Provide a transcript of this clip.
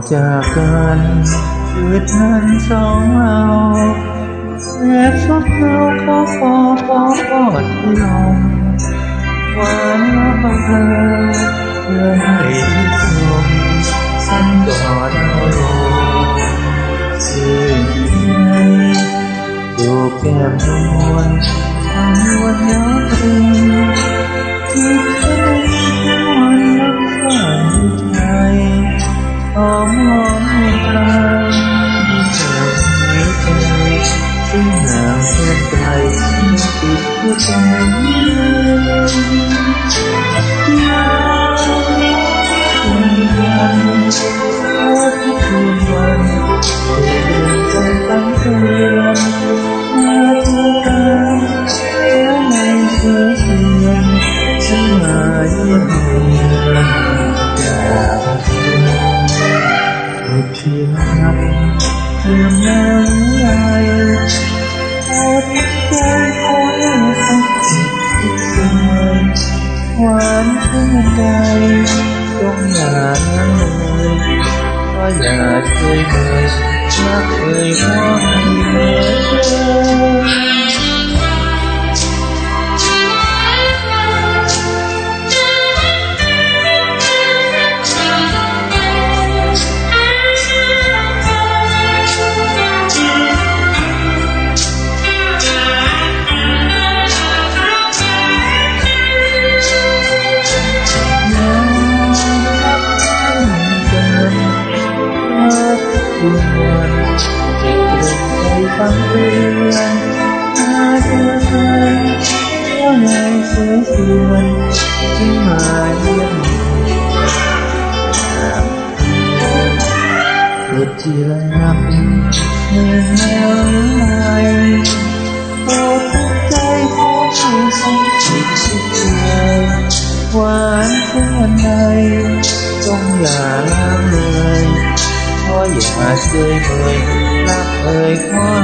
จากกันชีวิตนั้นสองเราแอบสุดเราก็พอที่ลมหวานแล้วบังเอิญเพื่อให้ที่ชมฉันกอดเอาลงชื่นใจดูแก้มนวลทั้งวันย้อนคืนที่เธอที่วันรักษาใจหอมให้ตาที่เธอไม่ใจซึ่งห่างแสนไกลติดหัวใจทุกคืนวันเดินใจตั้งเตือนมาเจอกันแล้วไม่เสียเสียงฉันมาเยี่ยมเยือนอยากเจอทุกที่รักเรื่องนั้นใหญ่โอ้ทุกใจขอให้สักทีที่เกินหวานเพื่อใดต้องอย่านั่งเลยก็อย่าเคยเลยรักเคยมองให้เธอคืนวันจิตเรื่องใจฟังเตือนมาเจอกันแล้วไงเสียเสียนจึงมาเยี่ยมสุดที่รักเมื่อแล้วไหลโอ้ทุกใจของฉันสักจิตสุดใจหวานเท่าใดต้องอย่าละเลยเพราะอย่าเคยรักเคยคว้า